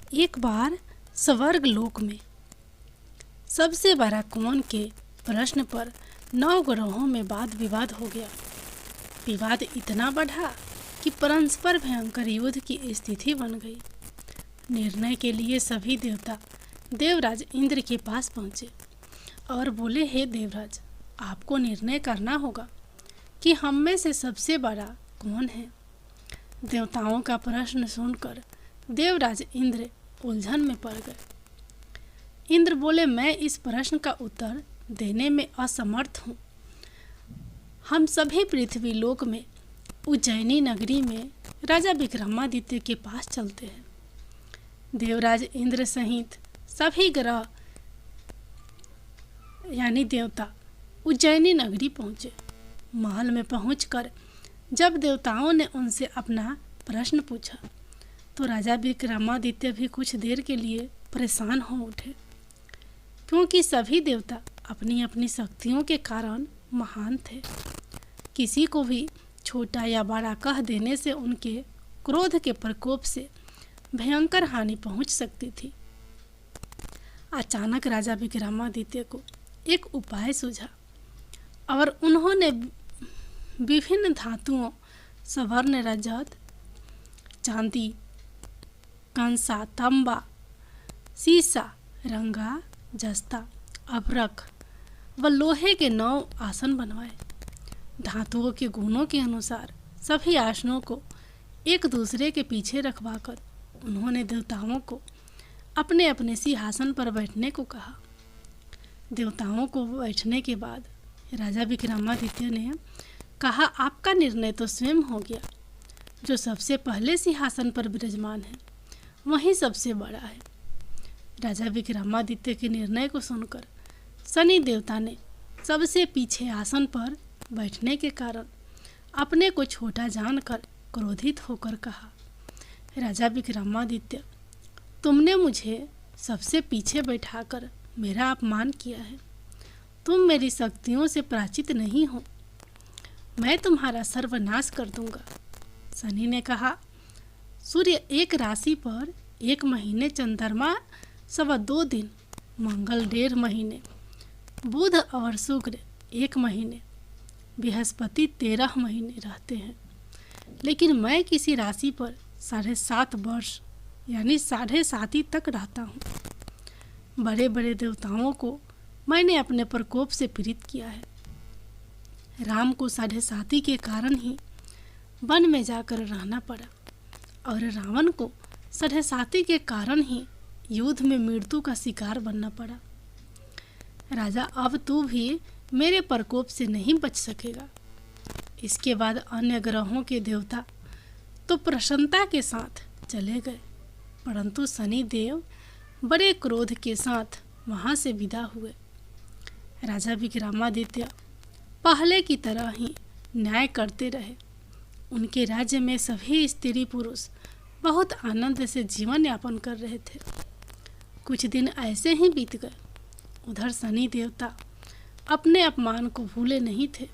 एक बार स्वर्ग लोक में सबसे बड़ा कौन के प्रश्न पर 9 ग्रहों में वाद विवाद हो गया। विवाद इतना बढ़ा कि परस्पर भयंकर युद्ध की स्थिति बन गई। निर्णय के लिए सभी देवता देवराज इंद्र के पास पहुँचे और बोले, हे देवराज, आपको निर्णय करना होगा कि हम में से सबसे बड़ा कौन है। देवताओं का प्रश्न सुनकर देवराज इंद्र उलझन में पड़ गए। इंद्र बोले, मैं इस प्रश्न का उत्तर देने में असमर्थ हूँ। हम सभी पृथ्वी लोक में उज्जैनी नगरी में राजा विक्रमादित्य के पास चलते हैं। देवराज इंद्र सहित सभी ग्रह यानी देवता उज्जैनी नगरी पहुँचे। महल में पहुंचकर जब देवताओं ने उनसे अपना प्रश्न पूछा तो राजा विक्रमादित्य भी कुछ देर के लिए परेशान हो उठे, क्योंकि सभी देवता अपनी अपनी शक्तियों के कारण महान थे। किसी को भी छोटा या बड़ा कह देने से उनके क्रोध के प्रकोप से भयंकर हानि पहुंच सकती थी। अचानक राजा विक्रमादित्य को एक उपाय सूझा और उन्होंने विभिन्न धातुओं स्वर्ण, रजत, चांदी, कंसा, तांबा, सीसा, रंगा, जस्ता, अभ्रक व लोहे के 9 आसन बनवाए। धातुओं के गुणों के अनुसार सभी आसनों को एक दूसरे के पीछे रखवाकर उन्होंने देवताओं को अपने अपने सिंहासन पर बैठने को कहा। देवताओं को बैठने के बाद राजा विक्रमादित्य ने कहा, आपका निर्णय तो स्वयं हो गया। जो सबसे पहले सिंहासन पर विराजमान है वही सबसे बड़ा है। राजा विक्रमादित्य के निर्णय को सुनकर शनि देवता ने सबसे पीछे आसन पर बैठने के कारण अपने को छोटा जानकर क्रोधित होकर कहा, राजा विक्रमादित्य, तुमने मुझे सबसे पीछे बैठाकर मेरा अपमान किया है। तुम मेरी शक्तियों से परिचित नहीं हो। मैं तुम्हारा सर्वनाश कर दूंगा। शनि ने कहा, सूर्य एक राशि पर 1 महीने, चंद्रमा 2.25 दिन, मंगल 1.5 महीने, बुध और शुक्र 1 महीने, बृहस्पति 13 महीने रहते हैं। लेकिन मैं किसी राशि पर 7.5 वर्ष यानी 7.5 तक रहता हूँ। बड़े बड़े देवताओं को मैंने अपने प्रकोप से पीड़ित किया है। राम को 7.5 के कारण ही वन में जाकर रहना पड़ा और रावण को 7.5 के कारण ही युद्ध में मृत्यु का शिकार बनना पड़ा। राजा, अब तू भी मेरे प्रकोप से नहीं बच सकेगा। इसके बाद अन्य ग्रहों के देवता तो प्रसन्नता के साथ चले गए, परंतु शनि देव बड़े क्रोध के साथ वहां से विदा हुए। राजा विक्रमादित्य पहले की तरह ही न्याय करते रहे। उनके राज्य में सभी स्त्री पुरुष बहुत आनंद से जीवन यापन कर रहे थे। कुछ दिन ऐसे ही बीत गए। उधर शनि देवता अपने अपमान को भूले नहीं थे।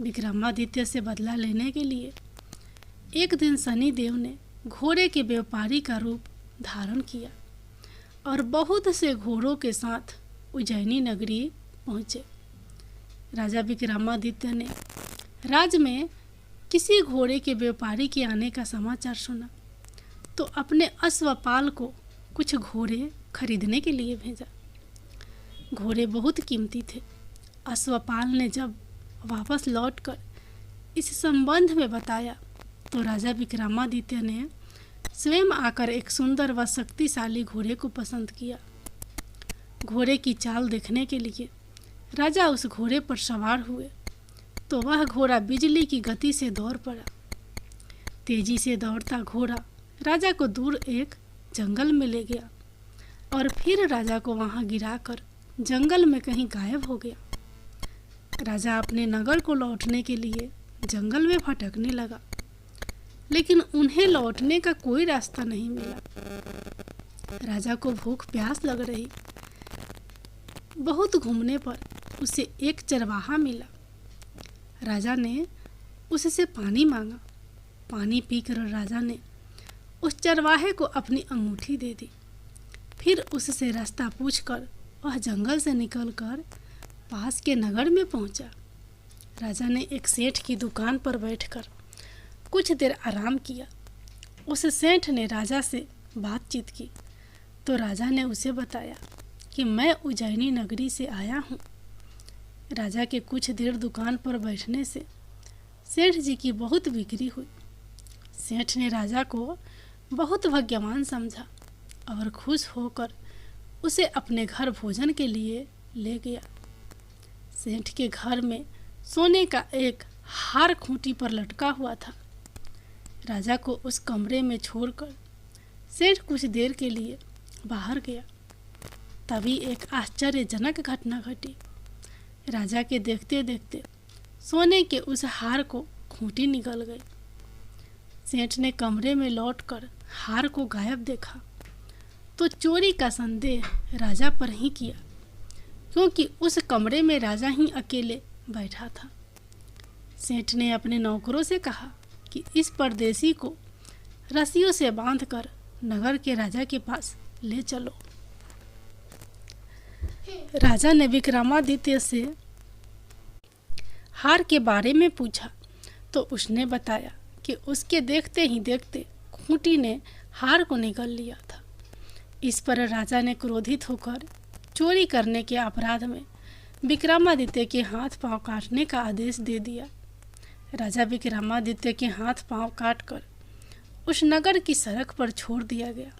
विक्रमादित्य से बदला लेने के लिए एक दिन शनि देव ने घोड़े के व्यापारी का रूप धारण किया और बहुत से घोड़ों के साथ उज्जैनी नगरी पहुँचे। राजा विक्रमादित्य ने राज्य में किसी घोड़े के व्यापारी के आने का समाचार सुना तो अपने अश्वपाल को कुछ घोड़े खरीदने के लिए भेजा। घोड़े बहुत कीमती थे। अश्वपाल ने जब वापस लौटकर इस संबंध में बताया तो राजा विक्रमादित्य ने स्वयं आकर एक सुंदर व शक्तिशाली घोड़े को पसंद किया। घोड़े की चाल देखने के लिए राजा उस घोड़े पर सवार हुए तो वह घोड़ा बिजली की गति से दौड़ पड़ा। तेजी से दौड़ता घोड़ा राजा को दूर एक जंगल में ले गया और फिर राजा को वहां गिराकर जंगल में कहीं गायब हो गया। राजा अपने नगर को लौटने के लिए जंगल में भटकने लगा, लेकिन उन्हें लौटने का कोई रास्ता नहीं मिला। राजा को भूख प्यास लग रही। बहुत घूमने पर उसे एक चरवाहा मिला। राजा ने उससे पानी मांगा। पानी पीकर राजा ने उस चरवाहे को अपनी अंगूठी दे दी। फिर उससे रास्ता पूछकर वह जंगल से निकलकर पास के नगर में पहुंचा। राजा ने एक सेठ की दुकान पर बैठकर कुछ देर आराम किया। उस सेठ ने राजा से बातचीत की तो राजा ने उसे बताया कि मैं उज्जैनी नगरी से आया हूँ। राजा के कुछ देर दुकान पर बैठने से सेठ जी की बहुत बिक्री हुई। सेठ ने राजा को बहुत भाग्यवान समझा और खुश होकर उसे अपने घर भोजन के लिए ले गया। सेठ के घर में सोने का एक हार खूंटी पर लटका हुआ था। राजा को उस कमरे में छोड़कर सेठ कुछ देर के लिए बाहर गया। तभी एक आश्चर्यजनक घटना घटी। राजा के देखते देखते सोने के उस हार को खूंटी निकल गई। सेठ ने कमरे में लौटकर हार को गायब देखा तो चोरी का संदेह राजा पर ही किया, क्योंकि उस कमरे में राजा ही अकेले बैठा था। सेठ ने अपने नौकरों से कहा कि इस परदेसी को रस्सियों से बांधकर नगर के राजा के पास ले चलो। राजा ने विक्रमादित्य से हार के बारे में पूछा तो उसने बताया कि उसके देखते ही देखते खूंटी ने हार को निगल लिया था। इस पर राजा ने क्रोधित होकर चोरी करने के अपराध में विक्रमादित्य के हाथ पांव काटने का आदेश दे दिया। राजा विक्रमादित्य के हाथ पांव काटकर उस नगर की सड़क पर छोड़ दिया गया।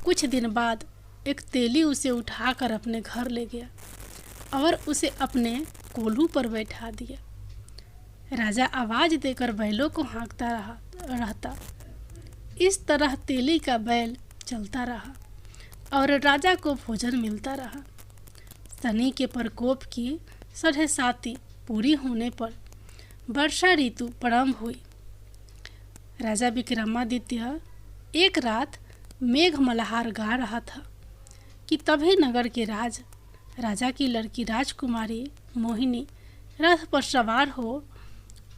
कुछ दिन बाद एक तेली उसे उठाकर अपने घर ले गया और उसे अपने कोल्हू पर बैठा दिया। राजा आवाज देकर बैलों को हाँकता रहता। इस तरह तेली का बैल चलता रहा और राजा को भोजन मिलता रहा। शनि के प्रकोप की 7.5 पूरी होने पर वर्षा ऋतु प्रारंभ हुई। राजा विक्रमादित्य एक रात मेघ मल्हार गा रहा था कि तभी नगर के राजा की लड़की राजकुमारी मोहिनी रथ पर सवार हो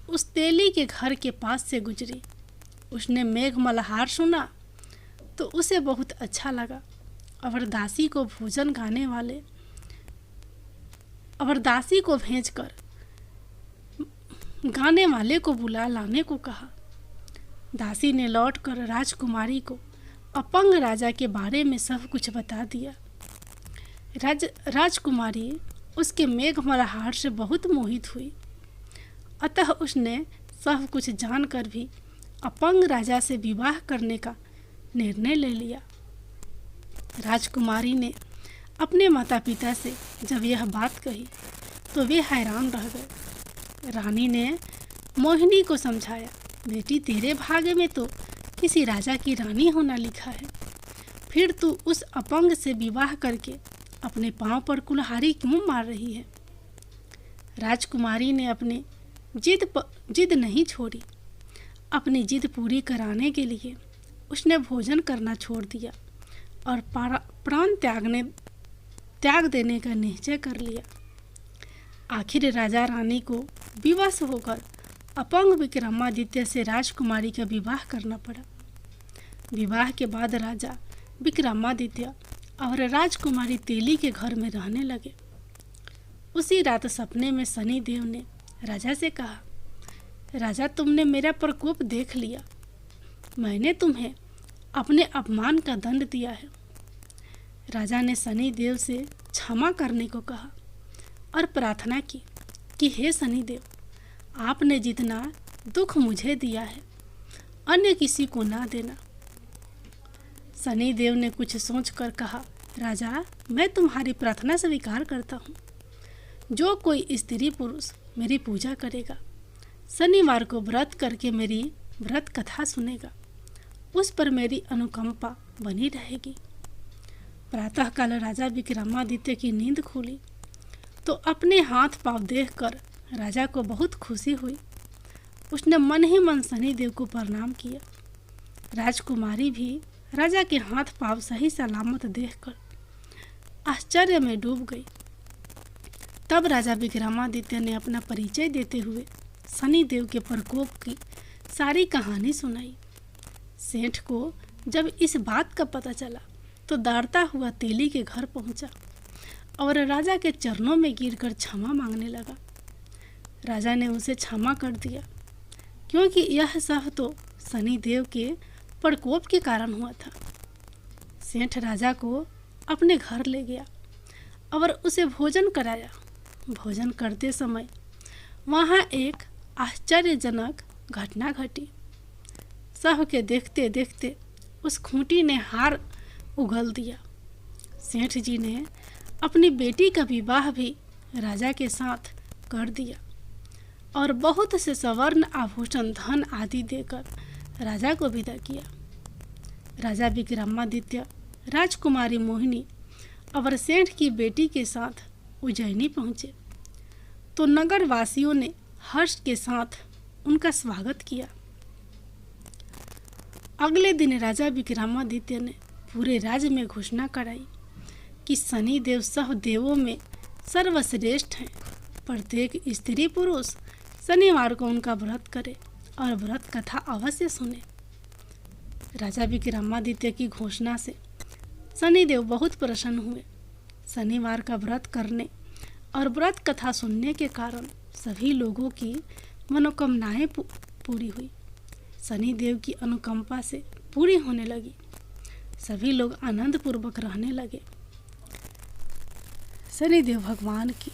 उस तेली के घर के पास से गुजरी। उसने मेघ मल्हार सुना तो उसे बहुत अच्छा लगा और दासी को भोजन भेजकर गाने वाले को बुला लाने को कहा। दासी ने लौटकर राजकुमारी को अपंग राजा के बारे में सब कुछ बता दिया। राजकुमारी उसके मेघ मल्हार से बहुत मोहित हुई, अतः उसने सब कुछ जानकर भी अपंग राजा से विवाह करने का निर्णय ले लिया। राजकुमारी ने अपने माता पिता से जब यह बात कही तो वे हैरान रह गए। रानी ने मोहिनी को समझाया, बेटी तेरे भाग्य में तो किसी राजा की रानी होना लिखा है, फिर तू उस अपंग से विवाह करके अपने पांव पर कुल्हाड़ी क्यों मार रही है। राजकुमारी ने अपनी जिद नहीं छोड़ी। अपनी जिद पूरी कराने के लिए उसने भोजन करना छोड़ दिया और प्राण त्याग देने का निश्चय कर लिया। आखिर राजा रानी को विवश होकर अपंग विक्रमादित्य से राजकुमारी का विवाह करना पड़ा। विवाह के बाद राजा विक्रमादित्य और राजकुमारी तेली के घर में रहने लगे। उसी रात सपने में शनि देव ने राजा से कहा, राजा तुमने मेरा प्रकोप देख लिया, मैंने तुम्हें अपने अपमान का दंड दिया है। राजा ने शनि देव से क्षमा करने को कहा और प्रार्थना की कि हे शनि देव, आपने जितना दुख मुझे दिया है अन्य किसी को ना देना। शनि देव ने कुछ सोचकर कहा, राजा मैं तुम्हारी प्रार्थना स्वीकार करता हूँ। जो कोई स्त्री पुरुष मेरी पूजा करेगा, शनिवार को व्रत करके मेरी व्रत कथा सुनेगा, उस पर मेरी अनुकंपा बनी रहेगी। प्रातःकाल राजा विक्रमादित्य की नींद खुली तो अपने हाथ पांव देखकर राजा को बहुत खुशी हुई। उसने मन ही मन शनिदेव को प्रणाम किया। राजकुमारी भी राजा के हाथ पांव सही सलामत देखकर आश्चर्य में डूब गई। तब राजा विक्रमादित्य ने अपना परिचय देते हुए शनिदेव के प्रकोप की सारी कहानी सुनाई। सेठ को जब इस बात का पता चला तो दौड़ता हुआ तेली के घर पहुंचा और राजा के चरणों में गिरकर क्षमा मांगने लगा। राजा ने उसे क्षमा कर दिया, क्योंकि यह सब तो शनिदेव के प्रकोप के कारण हुआ था। सेठ राजा को अपने घर ले गया और उसे भोजन कराया। भोजन करते समय वहाँ एक आश्चर्यजनक घटना घटी। सब के देखते देखते उस खूंटी ने हार उगल दिया। सेठ जी ने अपनी बेटी का विवाह भी राजा के साथ कर दिया और बहुत से स्वर्ण आभूषण धन आदि देकर राजा को विदा किया। राजा विक्रमादित्य राजकुमारी मोहिनी और सेठ की बेटी के साथ उज्जैनी पहुँचे तो नगर वासियों ने हर्ष के साथ उनका स्वागत किया। अगले दिन राजा विक्रमादित्य ने पूरे राज्य में घोषणा कराई कि शनिदेव सब देवों में सर्वश्रेष्ठ हैं। प्रत्येक स्त्री पुरुष शनिवार को उनका व्रत करे और व्रत कथा अवश्य सुने। राजा विक्रमादित्य की घोषणा से शनिदेव बहुत प्रसन्न हुए। शनिवार का व्रत करने और व्रत कथा सुनने के कारण सभी लोगों की मनोकामनाएं पूरी हुई। शनिदेव की अनुकंपा से पूरी होने लगी। सभी लोग आनंद पूर्वक रहने लगे। शनिदेव भगवान की